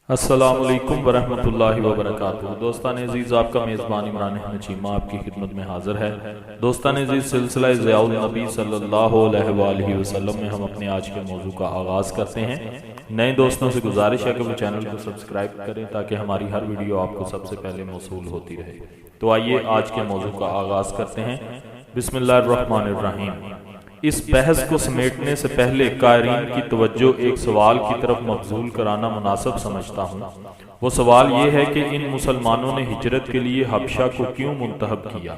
السلام علیکم ورحمۃ اللہ وبرکاتہ۔ دوستان عزیز، آپ کا میزبان عمران احمد چیمہ آپ کی خدمت میں حاضر ہے۔ دوستان عزیز، سلسلہ ضیاء النبی صلی اللہ علیہ وآلہ وسلم میں ہم اپنے آج کے موضوع کا آغاز کرتے ہیں۔ نئے دوستوں سے گزارش ہے کہ وہ چینل کو سبسکرائب کریں تاکہ ہماری ہر ویڈیو آپ کو سب سے پہلے موصول ہوتی رہے۔ تو آئیے آج کے موضوع کا آغاز کرتے ہیں۔ بسم اللہ الرحمن الرحیم۔ اس بحث کو سمیٹنے سے پہلے قائرین کی توجہ ایک سوال کی طرف مبذول کرانا مناسب سمجھتا ہوں۔ وہ سوال یہ ہے کہ ان مسلمانوں نے ہجرت کے لیے حبشہ کو کیوں منتخب کیا؟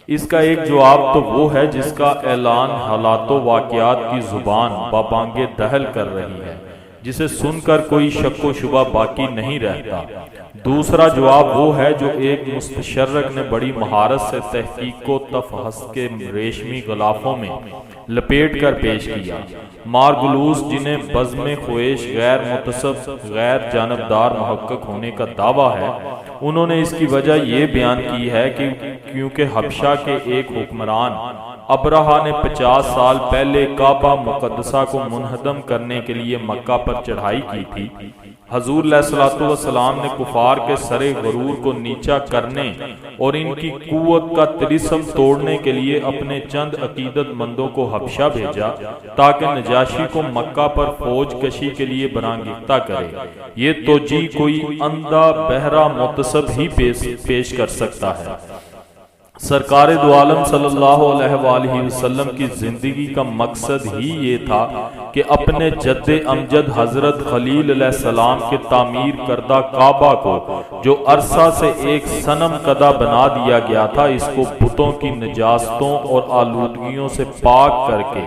اس کا ایک جواب تو وہ ہے جس کا اعلان حالات و واقعات کی زبان بابانگ دہل کر رہی ہے، جسے سن کر کوئی شک و شبہ باقی نہیں رہتا۔ دوسرا جواب وہ ہے جو ایک مستشرق نے بڑی مہارت سے تحقیق و تفحص کے ریشمی غلافوں میں لپیٹ کر پیش کیا۔ مارگلوس، جنہیں بزم خویش غیر متصف غیر جانبدار محقق ہونے کا دعویٰ ہے، انہوں نے اس کی وجہ یہ بیان کی ہے کہ کیونکہ حبشہ کے ایک حکمران ابرہہ نے 50 سال پہلے کعبہ مقدسہ کو منہدم کرنے کے لیے مکہ پر چڑھائی کی تھی۔ حضور علیہ الصلوۃ والسلام نے کفار کے سر غرور کو نیچا کرنے اور ان کی قوت کا طلسم توڑنے کے لیے اپنے چند عقیدت مندوں کو حبشہ بھیجا تاکہ نجاشی کو مکہ پر فوج کشی کے لیے برانگیختہ کرے۔ یہ توجیہ کوئی اندھا بہرا متصب ہی پیش کر سکتا ہے۔ سرکار دو عالم صلی اللہ علیہ وآلہ وسلم کی زندگی کا مقصد ہی یہ تھا کہ اپنے جد امجد حضرت خلیل علیہ السلام کے تعمیر کردہ کعبہ کو، جو عرصہ سے ایک صنم کدہ بنا دیا گیا تھا، اس کو بتوں کی نجاستوں اور آلودگیوں سے پاک کر کے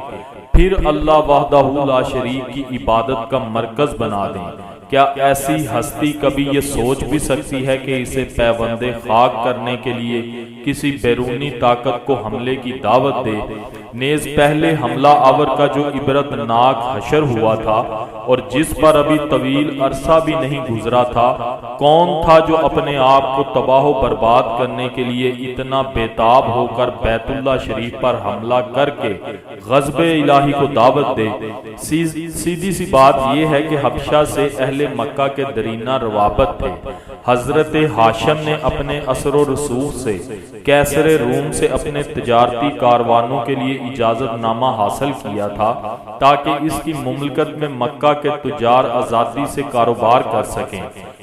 پھر اللہ وحدہ لا شریک کی عبادت کا مرکز بنا دیں۔ کیا ایسی ہستی کبھی یہ سوچ بھی سکتی ہے کہ اسے پیوند خاک کرنے کے لیے کسی بیرونی طاقت کو حملے کی دعوت دے؟ نیز پہلے حملہ آور کا جو عبرت ناک حشر ہوا تھا اور جس پر ابھی طویل عرصہ بھی نہیں گزرا تھا، کون تھا جو اپنے آپ کو تباہ و برباد کرنے کے لیے اتنا بیتاب ہو کر بیت اللہ شریف پر حملہ کر کے غضب الہی کو دعوت دے؟ سیدھی سی بات یہ ہے کہ حبشہ سے اہل مکہ کے درینہ روابط تھے۔ حضرت ہاشم نے اپنے اثر و رسوخ سے کیسر روم سے اپنے تجارتی کاروانوں کے لیے اجازت نامہ حاصل کیا تھا تاکہ اس کی مملکت میں مکہ کے تجار آزادی سے کاروبار کر سکیں۔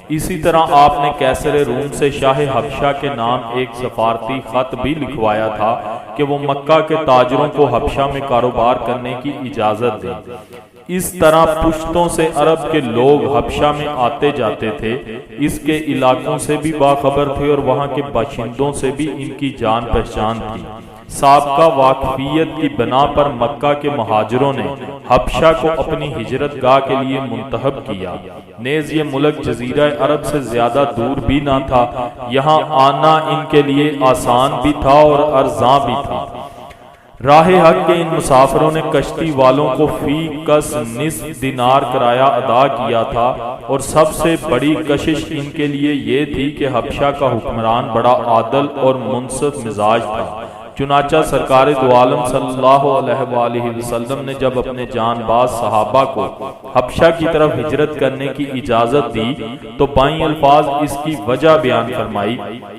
اسی طرح آپ نے کیسر روم سے شاہ حبشہ کے نام ایک سفارتی خط بھی لکھوایا تھا کہ وہ مکہ کے تاجروں کو حبشہ میں کاروبار کرنے کی اجازت دیں۔ اس طرح پشتوں سے عرب کے لوگ حبشہ میں آتے جاتے تھے، اس کے علاقوں سے بھی باخبر تھے اور وہاں کے باشندوں سے بھی ان کی جان پہچان تھی۔ سابقہ واقفیت کی بنا پر مکہ کے مہاجروں نے حبشہ کو اپنی ہجرت گاہ کے لیے منتخب کیا۔ نیز یہ ملک جزیرہ عرب سے زیادہ دور بھی نہ تھا، یہاں آنا ان کے لیے آسان بھی تھا اور ارزاں بھی تھا۔ راہ حق کے ان مسافروں نے کشتی والوں کو فی کس نصف دینار کرایہ ادا کیا تھا، اور سب سے بڑی کشش ان کے لیے یہ تھی کہ حبشہ کا حکمران بڑا عادل اور منصف مزاج تھا۔ چنانچہ سرکار دو عالم صلی اللہ علیہ وآلہ وسلم نے جب اپنے جان باز صحابہ کو حبشہ کی طرف ہجرت کرنے کی اجازت دی تو بائیں الفاظ اس کی وجہ بیان فرمائی۔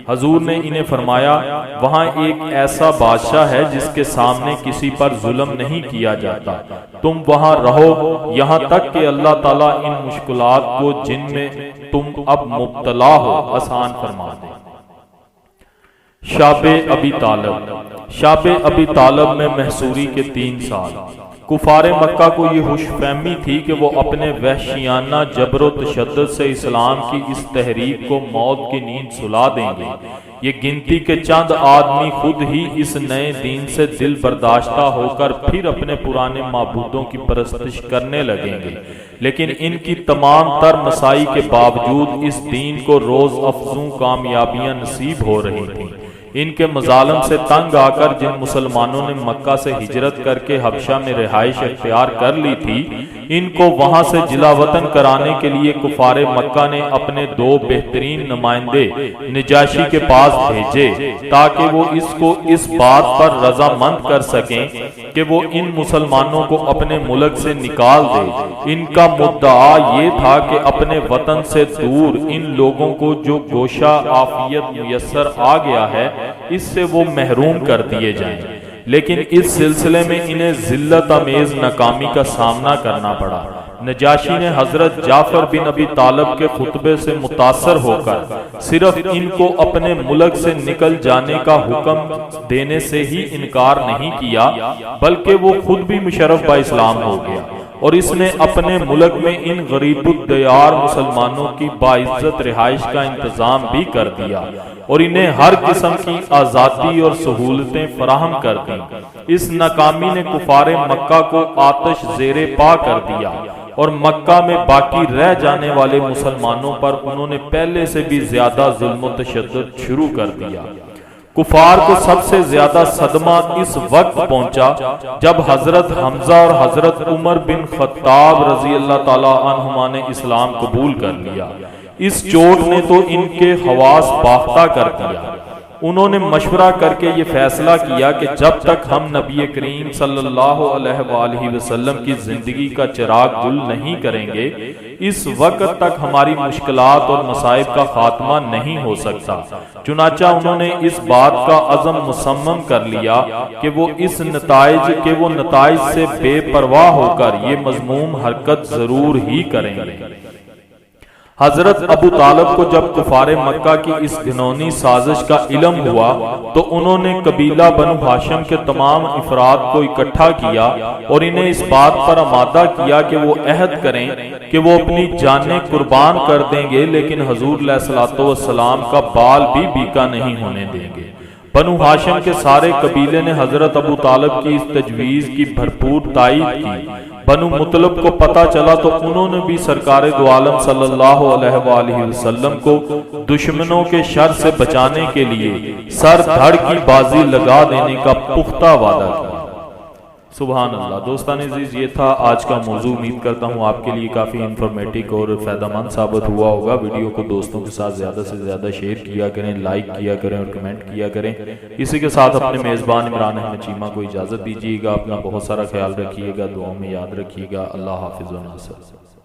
حضور نے انہیں فرمایا، وہاں ایک ایسا بادشاہ ہے جس کے سامنے کسی پر ظلم نہیں کیا جاتا، تم وہاں رہو یہاں تک کہ اللہ تعالیٰ ان مشکلات کو جن میں تم اب مبتلا ہو آسان فرما دے۔ شاب ابی طالب۔ شاب ابی طالب میں محصوری کے 3 سال۔ کفار مکہ کو یہ خوش فہمی تھی کہ وہ اپنے وحشیانہ جبر و تشدد سے اسلام کی اس تحریک کو موت کی نیند سلا دیں گے۔ یہ گنتی کے چند آدمی خود ہی اس نئے دین سے دل برداشتہ ہو کر پھر اپنے پرانے معبودوں کی پرستش کرنے لگیں گے، لیکن ان کی تمام تر مسائی کے باوجود اس دین کو روز افزوں کامیابیاں نصیب ہو رہی تھیں۔ ان کے مظالم سے تنگ آ کر جن مسلمانوں نے مکہ سے ہجرت کر کے حبشہ میں رہائش اختیار کر لی تھی، ان کو وہاں سے جلا وطن کرانے کے لیے کفار مکہ نے اپنے 2 بہترین نمائندے نجاشی کے پاس بھیجے تاکہ وہ اس کو اس بات پر رضامند کر سکیں کہ وہ ان مسلمانوں کو اپنے ملک سے نکال دے۔ ان کا مدعا یہ تھا کہ اپنے وطن سے دور ان لوگوں کو جو گوشہ عافیت میسر آ گیا ہے اس سے وہ محروم کر دیے جائیں، لیکن اس سلسلے میں انہیں ذلت امیز ناکامی کا سامنا کرنا پڑا۔ نجاشی نے حضرت جعفر بن ابی طالب کے خطبے سے متاثر ہو کر صرف ان کو اپنے ملک سے نکل جانے کا حکم دینے سے ہی انکار نہیں کیا بلکہ وہ خود بھی مشرف با اسلام ہو گیا، اور اس نے اپنے ملک میں ان غریب الدیار مسلمانوں کی باعزت رہائش کا انتظام بھی کر دیا اور انہیں ہر قسم کی آزادی اور سہولتیں فراہم کر دیں۔ اس ناکامی نے کفار مکہ کو آتش زیر پا کر دیا اور مکہ میں باقی رہ جانے والے مسلمانوں پر انہوں نے پہلے سے بھی زیادہ ظلم و تشدد شروع کر دیا۔ کفار کو سب سے زیادہ صدمہ اس وقت پہنچا جب حضرت حمزہ اور حضرت عمر بن خطاب رضی اللہ تعالی عنہما نے اسلام قبول کر لیا۔ اس چوٹ نے تو ان کے حواس باختہ کر دیا۔ انہوں نے مشورہ کر کے یہ فیصلہ کیا کہ جب تک ہم نبی کریم صلی اللہ علیہ وآلہ وسلم کی زندگی کا چراغ گل نہیں کریں گے اس وقت تک ہماری مشکلات اور مصائب کا خاتمہ نہیں ہو سکتا۔ چنانچہ انہوں نے اس بات کا عزم مصمم کر لیا کہ وہ نتائج سے بے پرواہ ہو کر یہ مذموم حرکت ضرور ہی کریں گے۔ حضرت ابو طالب کو جب کفار مکہ کی اس گھنونی سازش کا علم ہوا تو انہوں نے قبیلہ بنو ہاشم کے تمام افراد کو اکٹھا کیا اور انہیں اس بات پر آمادہ کیا کہ وہ عہد کریں کہ وہ اپنی جانیں قربان کر دیں گے لیکن حضور علیہ الصلوۃ والسلام کا بال بھی بیکا نہیں ہونے دیں گے۔ بنو ہاشم کے سارے قبیلے نے حضرت ابو طالب کی اس تجویز کی بھرپور تائید کی۔ بنو مطلب کو پتہ چلا تو انہوں نے بھی سرکار دو عالم صلی اللہ علیہ وآلہ وسلم کو دشمنوں کے شر سے بچانے کے لیے سر دھڑ کی بازی لگا دینے کا پختہ وعدہ کیا۔ سبحان اللہ۔ دوستان عزیز، یہ تھا آج کا موضوع۔ امید کرتا ہوں آپ کے لیے کافی انفارمیٹک اور فائدہ مند ثابت ہوا ہوگا۔ ویڈیو کو دوستوں کے ساتھ زیادہ سے زیادہ شیئر کیا کریں، لائک کیا کریں اور کمنٹ کیا کریں۔ اسی کے ساتھ اپنے میزبان عمران احمد چیمہ کو اجازت دیجیے گا۔ اپنا بہت سارا خیال رکھیے گا، دعاؤں میں یاد رکھیے گا۔ اللہ حافظ و ناصر۔